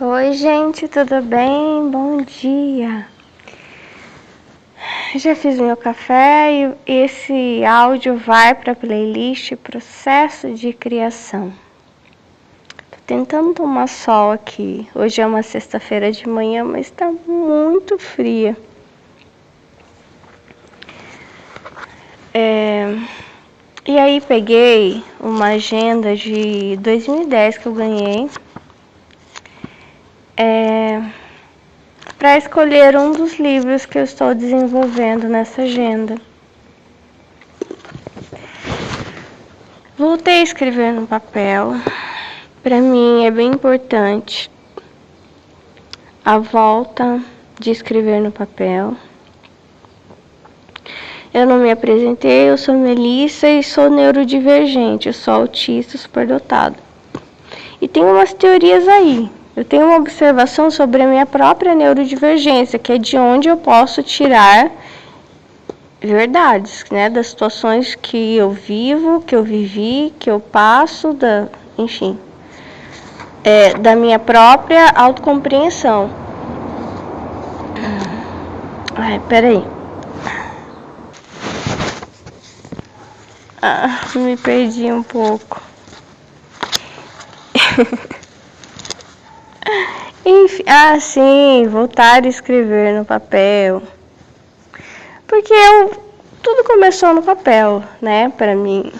Oi, gente, tudo bem? Bom dia! Já fiz meu café e esse áudio vai para a playlist Processo de Criação. Tô tentando tomar sol aqui. Hoje é uma sexta-feira de manhã, mas está muito fria. E aí peguei uma agenda de 2010 que eu ganhei. Para escolher um dos livros que eu estou desenvolvendo nessa agenda. Voltei a escrever no papel. Para mim é bem importante a volta de escrever no papel. Eu não me apresentei, eu sou Melissa e sou neurodivergente, eu sou autista superdotado. E tem umas teorias aí. Eu tenho uma observação sobre a minha própria neurodivergência, que é de onde eu posso tirar verdades, né, das situações que eu vivo, que eu vivi, que eu passo, enfim, da minha própria autocompreensão. Ai, peraí. Me perdi um pouco. Enfim, sim, voltar a escrever no papel. Porque tudo começou no papel, né, pra mim.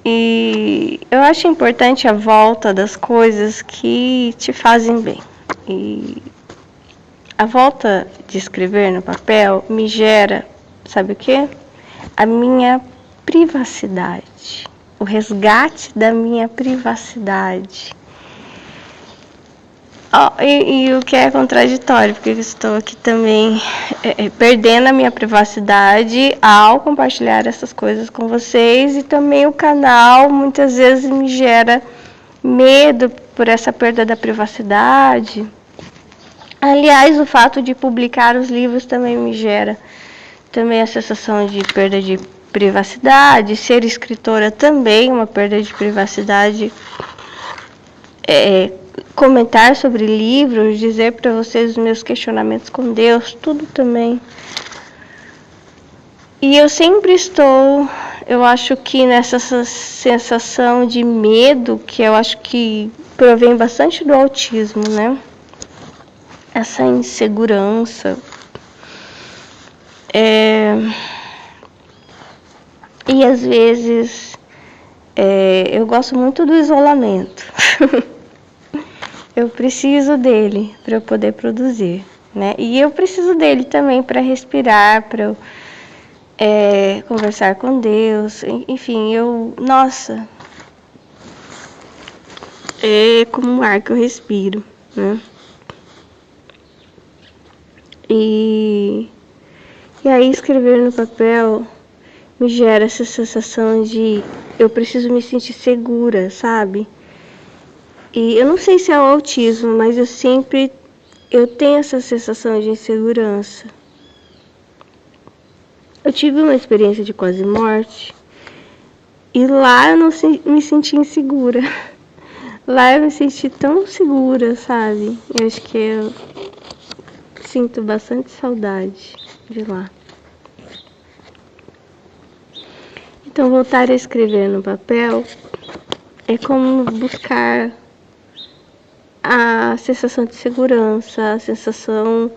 E eu acho importante a volta das coisas que te fazem bem. E a volta de escrever no papel me gera, sabe o quê? A minha privacidade. O resgate da minha privacidade. E o que é contraditório, porque eu estou aqui também perdendo a minha privacidade ao compartilhar essas coisas com vocês, e também o canal muitas vezes me gera medo por essa perda da privacidade. Aliás, o fato de publicar os livros também me gera também a sensação de perda de privacidade. Ser escritora também uma perda de privacidade. Comentar sobre livros, dizer para vocês os meus questionamentos com Deus, tudo também. E eu sempre estou, eu acho que nessa sensação de medo, que eu acho que provém bastante do autismo, né? Essa insegurança. E às vezes eu gosto muito do isolamento. Eu preciso dele para eu poder produzir, né? E eu preciso dele também para respirar, para eu conversar com Deus. Enfim, nossa, é como um ar que eu respiro, né? E aí escrever no papel me gera essa sensação de eu preciso me sentir segura, sabe? E eu não sei se é o autismo, mas eu tenho essa sensação de insegurança. Eu tive uma experiência de quase morte e lá eu não me senti insegura. Lá eu me senti tão segura, sabe? Eu acho que eu sinto bastante saudade de lá. Então, voltar a escrever no papel é como buscar a sensação de segurança, a sensação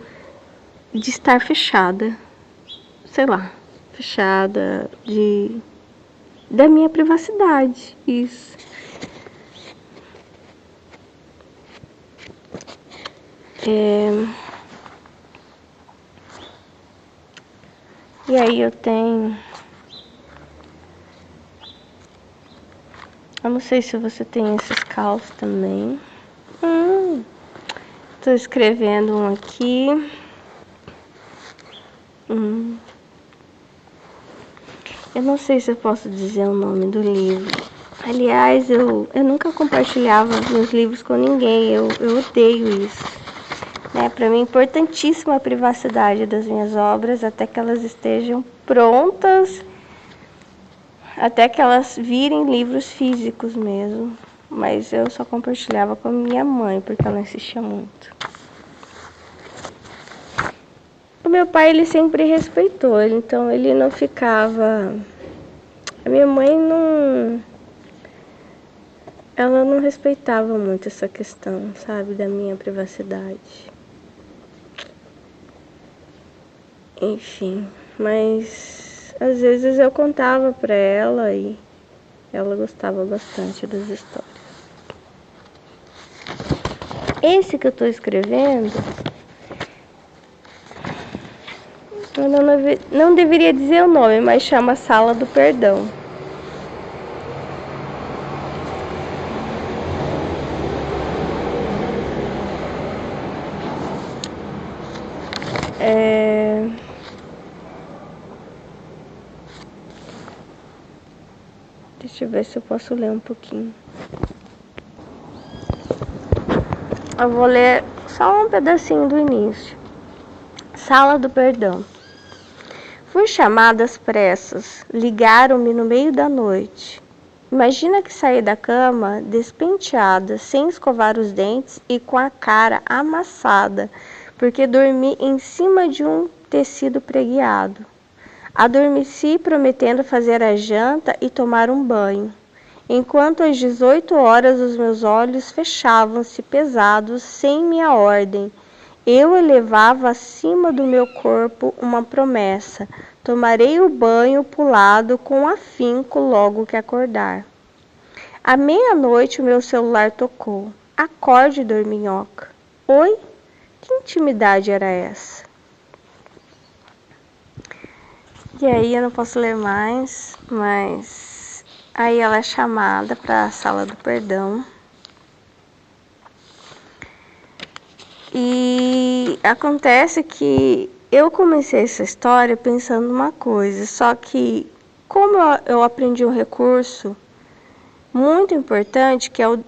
de estar fechada, sei lá, fechada da minha privacidade, isso. E aí eu não sei se você tem esses caos também. Tô escrevendo um aqui. Eu não sei se eu posso dizer o nome do livro. Aliás, eu nunca compartilhava meus livros com ninguém. Eu odeio isso. Para mim é importantíssima a privacidade das minhas obras até que elas estejam prontas, até que elas virem livros físicos mesmo. mas eu só compartilhava com a minha mãe, porque ela insistia muito. O meu pai, ele sempre respeitou, então ele não ficava... A minha mãe não... Ela não respeitava muito essa questão, sabe, da minha privacidade. Enfim, mas às vezes eu contava pra ela e ela gostava bastante das histórias. Esse que eu tô escrevendo, eu não deveria dizer o nome, mas chama Sala do Perdão. Deixa eu ver se eu posso ler um pouquinho. Eu vou ler só um pedacinho do início. Sala do Perdão. Fui chamada às pressas. Ligaram-me no meio da noite. Imagina que saí da cama despenteada, sem escovar os dentes e com a cara amassada, porque dormi em cima de um tecido preguiado. Adormeci prometendo fazer a janta e tomar um banho. Enquanto às 18 horas os meus olhos fechavam-se pesados sem minha ordem, eu elevava acima do meu corpo uma promessa: tomarei o banho pulado com afinco logo que acordar. À meia-noite o meu celular tocou. Acorde, dorminhoca. Oi? Que intimidade era essa? E aí eu não posso ler mais, mas aí ela é chamada para a Sala do Perdão. E acontece que eu comecei essa história pensando numa coisa, só que como eu aprendi um recurso muito importante, que é o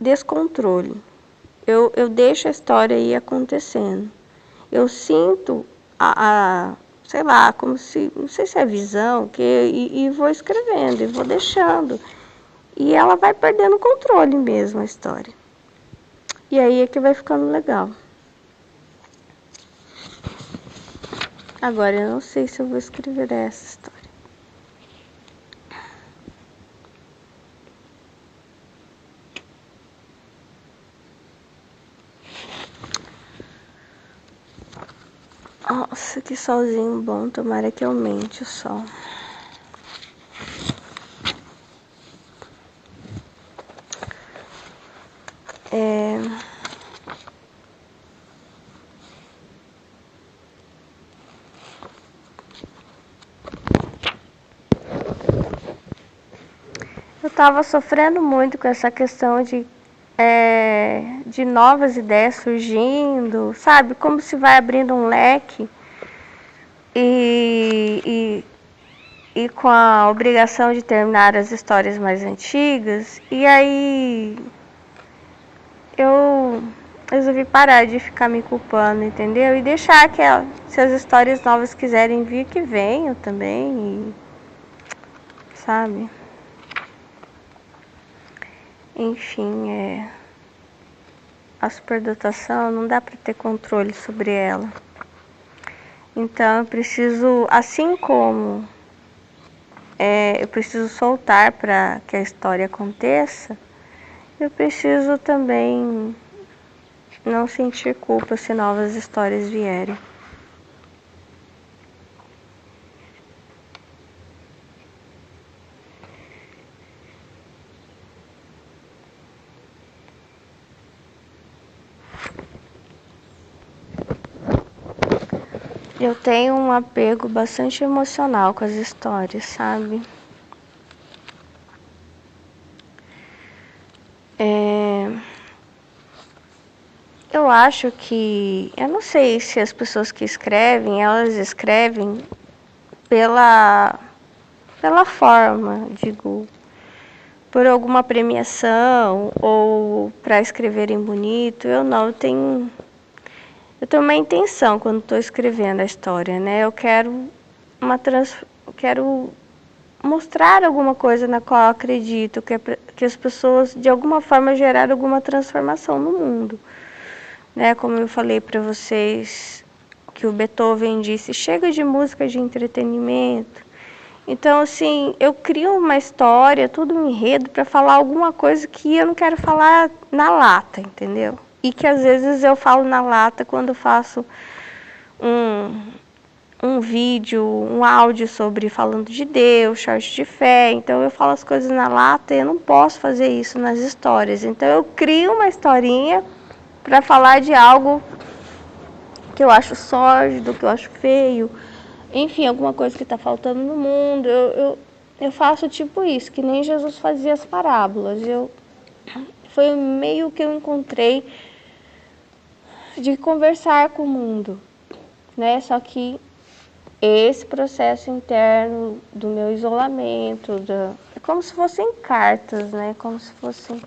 descontrole. Eu deixo a história ir acontecendo. Eu sinto sei lá, como se, não sei se é visão, e vou escrevendo, e vou deixando. E ela vai perdendo o controle mesmo, a história. E aí é que vai ficando legal. Agora, eu não sei se eu vou escrever essa história. Nossa, que solzinho bom, tomara que aumente o sol. Eu estava sofrendo muito com essa questão de novas ideias surgindo, sabe? Como se vai abrindo um leque e com a obrigação de terminar as histórias mais antigas. E aí eu resolvi parar de ficar me culpando, entendeu? E deixar que se as histórias novas quiserem vir, que venham também, sabe? Enfim, a superdotação não dá para ter controle sobre ela. Então eu preciso, assim como eu preciso soltar para que a história aconteça, eu preciso também não sentir culpa se novas histórias vierem. Eu tenho um apego bastante emocional com as histórias, sabe? Eu acho que... Eu não sei se as pessoas que escrevem, elas escrevem pela forma, digo, por alguma premiação ou para escreverem bonito. Eu não, eu tenho uma intenção quando estou escrevendo a história, né? Eu quero mostrar alguma coisa na qual eu acredito, que as pessoas de alguma forma geraram alguma transformação no mundo. Né? Como eu falei para vocês, que o Beethoven disse, chega de música de entretenimento. Então, assim, eu crio uma história, tudo um enredo para falar alguma coisa que eu não quero falar na lata, entendeu? E que às vezes eu falo na lata quando eu faço um vídeo, um áudio sobre falando de Deus, short de fé. Então eu falo as coisas na lata e eu não posso fazer isso nas histórias. Então eu crio uma historinha para falar de algo que eu acho sórdido, que eu acho feio, enfim, alguma coisa que está faltando no mundo. Eu faço tipo isso, que nem Jesus fazia as parábolas. Foi meio que eu encontrei de conversar com o mundo, né? Só que esse processo interno do meu isolamento, é como se fossem cartas, né? Como se fossem...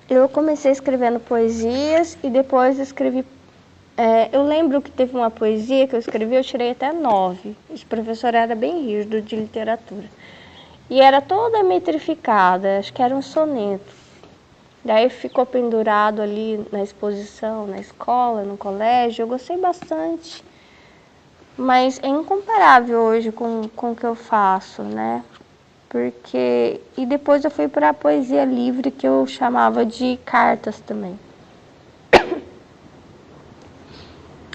Eu comecei escrevendo poesias e depois escrevi... eu lembro que teve uma poesia que eu escrevi, eu tirei até 9. Esse professor era bem rígido de literatura. E era toda metrificada, acho que era um soneto. Daí ficou pendurado ali na exposição, na escola, no colégio. Eu gostei bastante. Mas é incomparável hoje com o que eu faço, né? Porque... E depois eu fui para a poesia livre, que eu chamava de cartas também.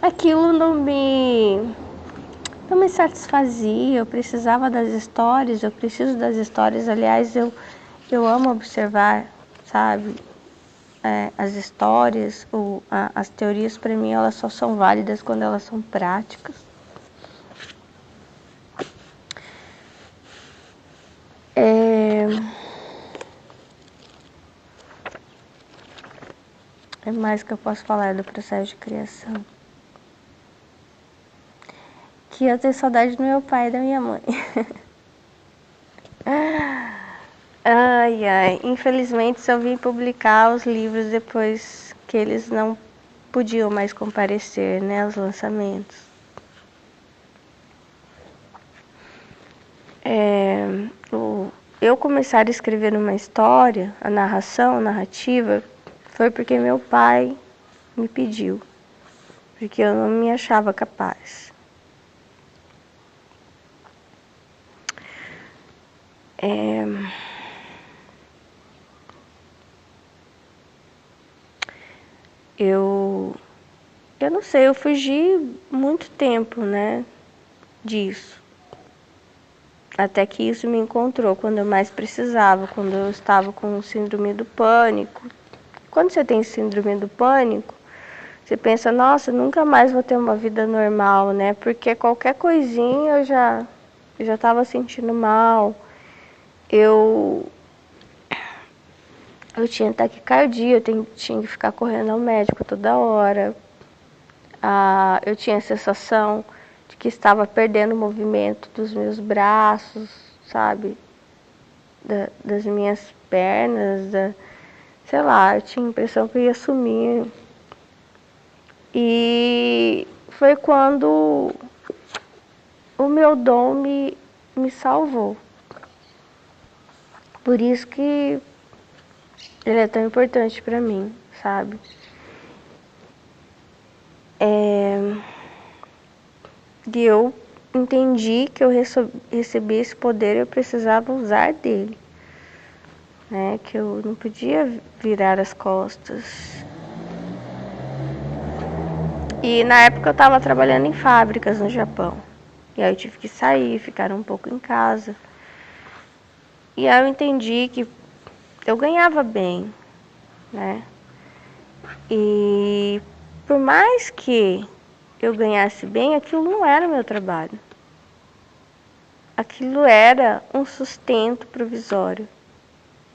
Aquilo não me satisfazia, eu precisava das histórias, eu preciso das histórias. Aliás, eu amo observar, sabe? As histórias, as teorias, para mim, elas só são válidas quando elas são práticas. É mais que eu posso falar do processo de criação. Que eu tenho saudade do meu pai e da minha mãe. Ai, ai. Infelizmente, só vim publicar os livros depois que eles não podiam mais comparecer, né, aos lançamentos. Eu começar a escrever uma história, a narrativa, foi porque meu pai me pediu, porque eu não me achava capaz. Eu não sei, eu fugi muito tempo, né, disso. Até que isso me encontrou quando eu mais precisava, quando eu estava com síndrome do pânico. Quando você tem síndrome do pânico, você pensa, nossa, nunca mais vou ter uma vida normal, né? Porque qualquer coisinha eu já estava sentindo mal. Eu tinha taquicardia, eu tinha que ficar correndo ao médico toda hora. Eu tinha a sensação de que estava perdendo o movimento dos meus braços, sabe? Das minhas pernas, sei lá, eu tinha a impressão que eu ia sumir. E foi quando o meu dom me salvou. Por isso que ele é tão importante para mim, sabe? E eu entendi que eu recebi esse poder e eu precisava usar dele. Né? Que eu não podia virar as costas. E na época eu estava trabalhando em fábricas no Japão. E aí eu tive que sair, ficar um pouco em casa. E aí eu entendi que eu ganhava bem, né? E por mais que eu ganhasse bem, aquilo não era o meu trabalho. Aquilo era um sustento provisório.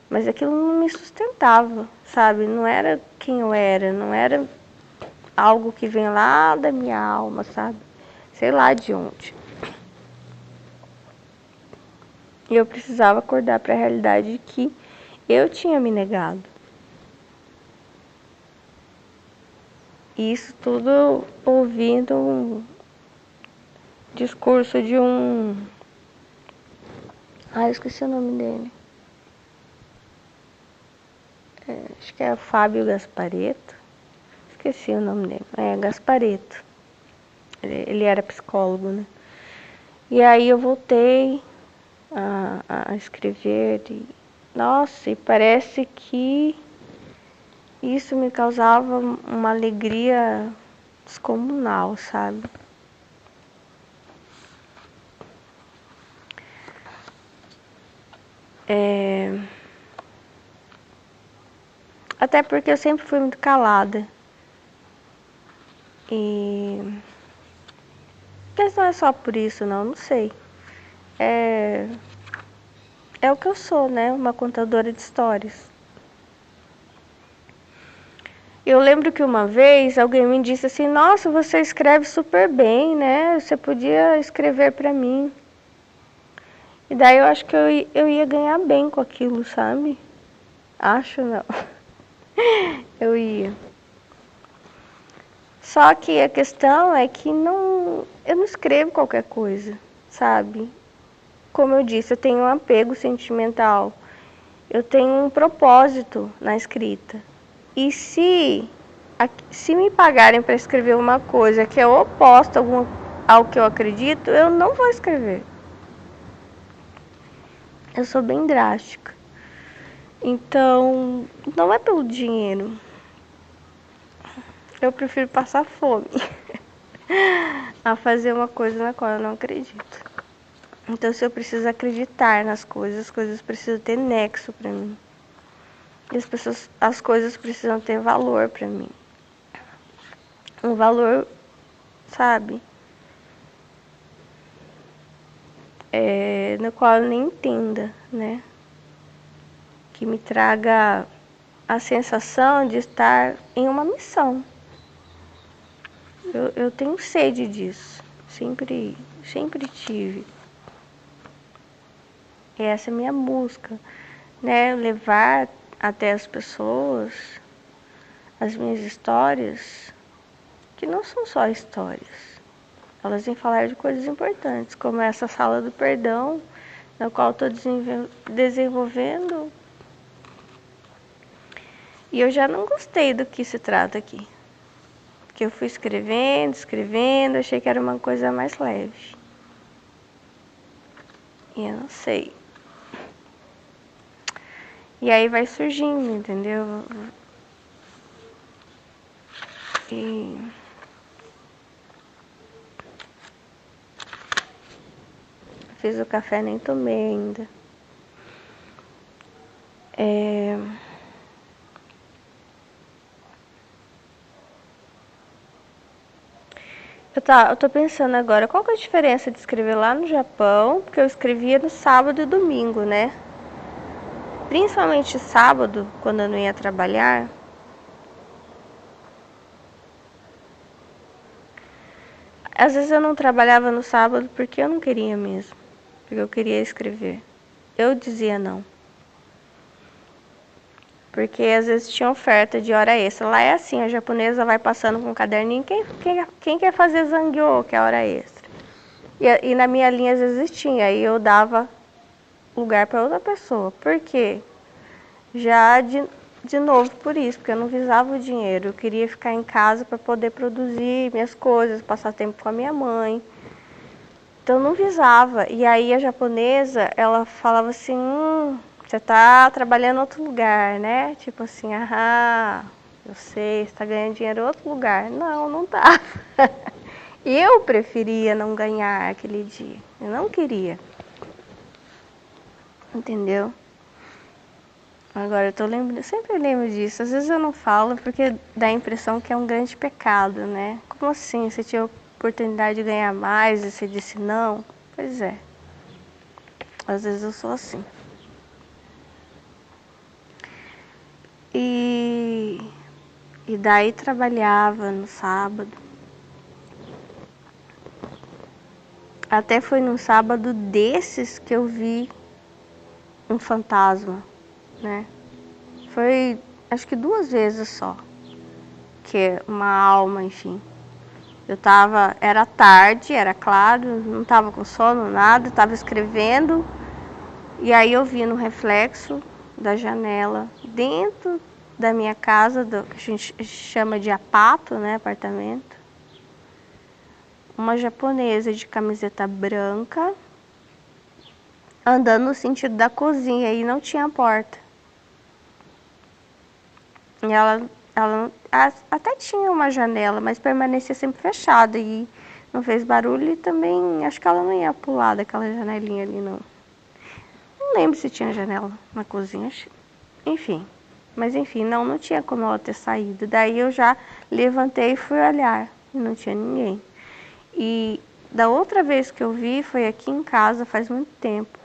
Mas aquilo não me sustentava, sabe? Não era quem eu era, não era algo que vem lá da minha alma, sabe? Sei lá de onde. E eu precisava acordar para a realidade de que eu tinha me negado. Isso tudo ouvindo um discurso de um Ah, eu esqueci o nome dele. Acho que é Fábio Gaspareto. Esqueci o nome dele. Gaspareto. Ele era psicólogo, né? E aí eu voltei a escrever. Nossa, e parece que isso me causava uma alegria descomunal, sabe? Até porque eu sempre fui muito calada. Mas não é só por isso, não sei. É o que eu sou, né? Uma contadora de histórias. Eu lembro que uma vez alguém me disse assim: nossa, você escreve super bem, né? Você podia escrever pra mim. E daí eu acho que eu ia ganhar bem com aquilo, sabe? Acho não. Eu ia. Só que a questão é que eu não escrevo qualquer coisa, sabe? Como eu disse, eu tenho um apego sentimental. Eu tenho um propósito na escrita. E se me pagarem para escrever uma coisa que é oposta ao que eu acredito, eu não vou escrever. Eu sou bem drástica. Então, não é pelo dinheiro. Eu prefiro passar fome a fazer uma coisa na qual eu não acredito. Então, se eu preciso acreditar nas coisas, as coisas precisam ter nexo para mim. E as coisas precisam ter valor para mim. Um valor, sabe? No qual eu nem entenda, né? Que me traga a sensação de estar em uma missão. Eu tenho sede disso. Sempre tive. E essa é a minha busca, né? Levar até as pessoas as minhas histórias, que não são só histórias. Elas vêm falar de coisas importantes, como essa sala do perdão, na qual estou desenvolvendo. E eu já não gostei do que se trata aqui. Porque eu fui escrevendo, achei que era uma coisa mais leve. E eu não sei. E aí vai surgindo, entendeu? E fiz o café, nem tomei ainda. Eu tô pensando agora, qual que é a diferença de escrever lá no Japão, porque eu escrevia no sábado e domingo, né? Principalmente sábado, quando eu não ia trabalhar. Às vezes eu não trabalhava no sábado porque eu não queria mesmo, porque eu queria escrever. Eu dizia não. Porque às vezes tinha oferta de hora extra. Lá é assim, a japonesa vai passando com um caderninho, quem quer fazer zangyo, que é hora extra. E na minha linha às vezes tinha, aí eu dava lugar para outra pessoa. Por quê? Já de novo por isso, porque eu não visava o dinheiro. Eu queria ficar em casa para poder produzir minhas coisas, passar tempo com a minha mãe. Então eu não visava. E aí a japonesa, ela falava assim, você tá trabalhando em outro lugar, né? Tipo assim, eu sei, você tá ganhando dinheiro em outro lugar. Não, não tá. Eu preferia não ganhar aquele dia. Eu não queria. Entendeu? Agora eu tô lembrando, eu sempre lembro disso. Às vezes eu não falo porque dá a impressão que é um grande pecado, né? Como assim? Você tinha a oportunidade de ganhar mais e você disse não? Pois é. Às vezes eu sou assim. E daí trabalhava no sábado. Até foi num sábado desses que eu vi um fantasma, né? Foi acho que 2 vezes só. Que é uma alma, enfim. Era tarde, era claro, não tava com sono, nada, tava escrevendo. E aí eu vi no reflexo da janela, dentro da minha casa, que a gente chama de apato, né, apartamento, uma japonesa de camiseta branca, andando no sentido da cozinha, e não tinha porta. E ela até tinha uma janela, mas permanecia sempre fechada e não fez barulho, e também acho que ela não ia pular daquela janelinha ali, não. Não lembro se tinha janela na cozinha, enfim. Mas enfim, não tinha como ela ter saído. Daí eu já levantei e fui olhar, e não tinha ninguém. E da outra vez que eu vi foi aqui em casa, faz muito tempo.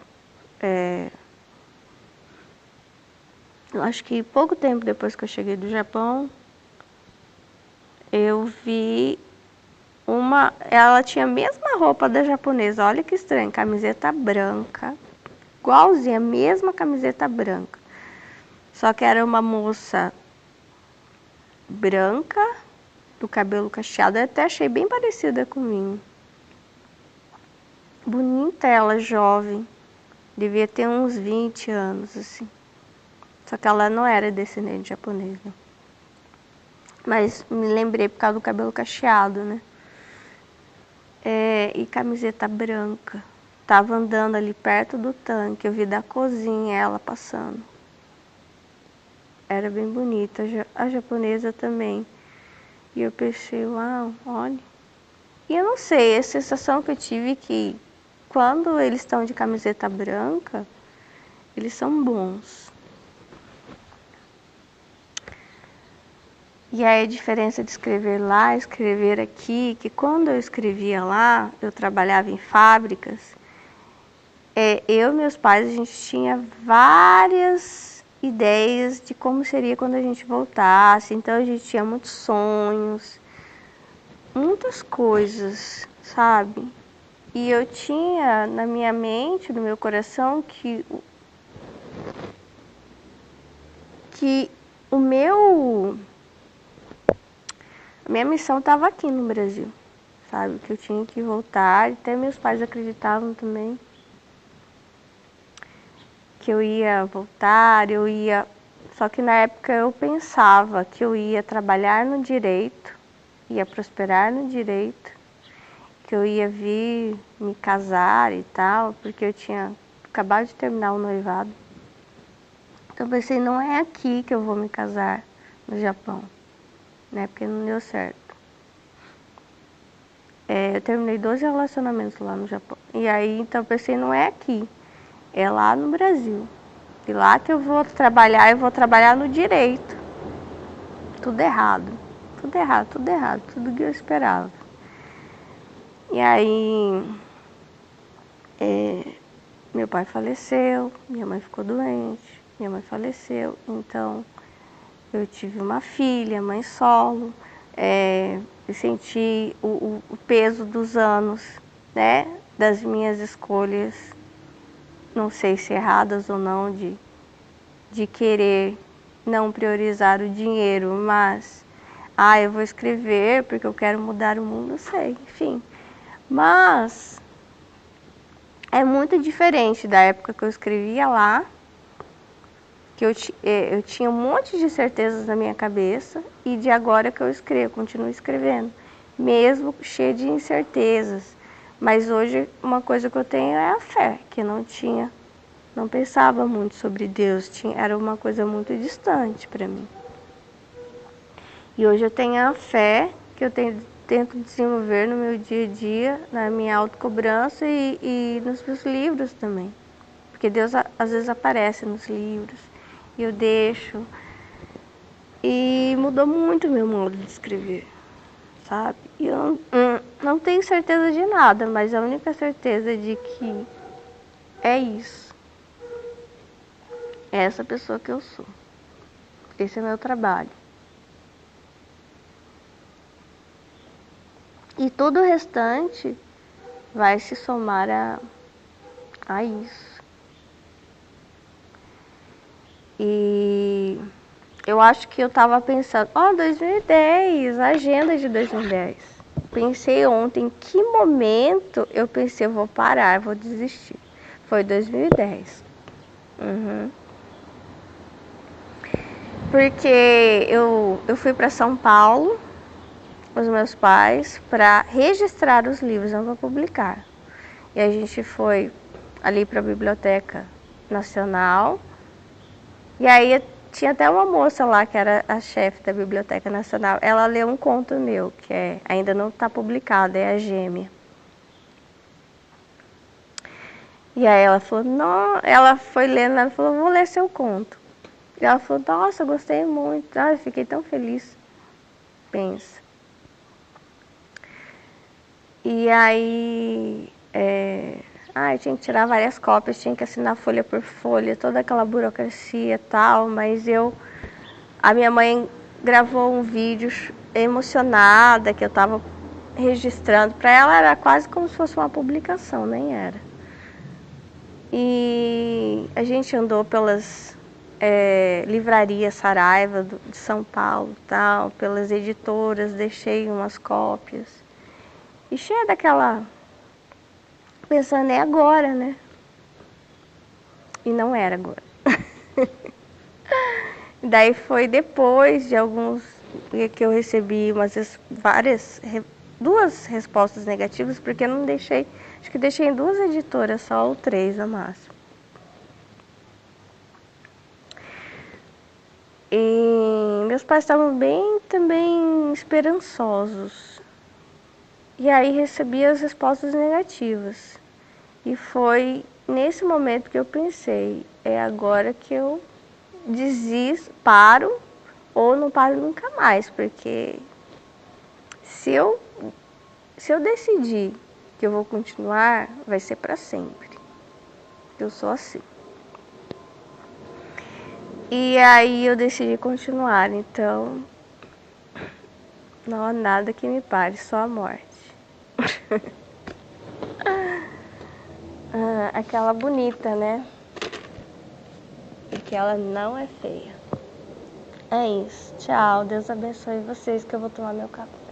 Eu acho que pouco tempo depois que eu cheguei do Japão, eu vi ela tinha a mesma roupa da japonesa, olha que estranho, camiseta branca, igualzinha, a mesma camiseta branca. Só que era uma moça branca, do cabelo cacheado, eu até achei bem parecida comigo. Bonita ela, jovem, devia ter uns 20 anos, assim. Só que ela não era descendente japonês, né? Mas me lembrei por causa do cabelo cacheado, né? E camiseta branca. Tava andando ali perto do tanque, eu vi da cozinha ela passando. Era bem bonita, a japonesa também. E eu pensei, uau, olha. E eu não sei, a sensação que eu tive que quando eles estão de camiseta branca, eles são bons. E aí a diferença de escrever lá e escrever aqui, que quando eu escrevia lá, eu trabalhava em fábricas, eu e meus pais, a gente tinha várias ideias de como seria quando a gente voltasse. Então a gente tinha muitos sonhos, muitas coisas, sabe? E eu tinha na minha mente, no meu coração, que a minha missão estava aqui no Brasil, sabe? Que eu tinha que voltar, até meus pais acreditavam também que eu ia voltar, Só que na época eu pensava que eu ia trabalhar no direito, ia prosperar no direito, que eu ia vir me casar e tal, porque eu tinha acabado de terminar o noivado. Então eu pensei, não é aqui que eu vou me casar, no Japão, né? Porque não deu certo. Eu terminei 12 relacionamentos lá no Japão. E aí, então eu pensei, não é aqui, é lá no Brasil. E lá que eu vou trabalhar, eu vou trabalhar no direito. Tudo errado, tudo errado, tudo errado, tudo que eu esperava. E aí, meu pai faleceu, minha mãe ficou doente, minha mãe faleceu, então eu tive uma filha, mãe solo, eu senti o peso dos anos, né, das minhas escolhas, não sei se erradas ou não, de querer não priorizar o dinheiro, mas, eu vou escrever porque eu quero mudar o mundo, eu sei, enfim. Mas é muito diferente da época que eu escrevia lá, que eu tinha um monte de certezas na minha cabeça, e de agora que eu escrevo, continuo escrevendo, mesmo cheio de incertezas. Mas hoje uma coisa que eu tenho é a fé, que eu não pensava muito sobre Deus, era uma coisa muito distante para mim. E hoje eu tenho a fé que eu tento desenvolver no meu dia a dia, na minha autocobrança e nos meus livros também. Porque Deus às vezes aparece nos livros e eu deixo. E mudou muito o meu modo de escrever, sabe? E eu não tenho certeza de nada, mas a única certeza é de que é isso. É essa pessoa que eu sou. Esse é meu trabalho. E todo o restante vai se somar a isso. E eu acho que eu estava pensando, 2010, a agenda de 2010. Pensei ontem, em que momento eu pensei, eu vou parar, vou desistir. Foi 2010. Uhum. Porque eu fui para São Paulo com os meus pais para registrar os livros, não para publicar. E a gente foi ali para a Biblioteca Nacional. E aí tinha até uma moça lá que era a chefe da Biblioteca Nacional. Ela leu um conto meu, que ainda não está publicado, é A Gêmea. E aí ela falou, não, ela foi lendo, ela falou, vou ler seu conto. E ela falou, nossa, gostei muito, eu fiquei tão feliz. Pensa. E aí, eu tinha que tirar várias cópias, tinha que assinar folha por folha, toda aquela burocracia e tal, mas a minha mãe gravou um vídeo emocionada que eu estava registrando. Para ela era quase como se fosse uma publicação, nem era. E a gente andou pelas livrarias Saraiva de São Paulo, tal, pelas editoras, deixei umas cópias. E cheia daquela... pensando, é agora, né? E não era agora. Daí foi depois de alguns que eu recebi duas respostas negativas, porque eu não deixei, acho que deixei em 2 editoras só, ou 3 a máximo. E meus pais estavam bem também esperançosos. E aí recebi as respostas negativas. E foi nesse momento que eu pensei, é agora que eu desisto, paro ou não paro nunca mais, porque se eu decidir que eu vou continuar, vai ser para sempre. Eu sou assim. E aí eu decidi continuar, então não há nada que me pare, só a morte. Aquela bonita, né? Porque ela não é feia. É isso. Tchau. Deus abençoe vocês que eu vou tomar meu café.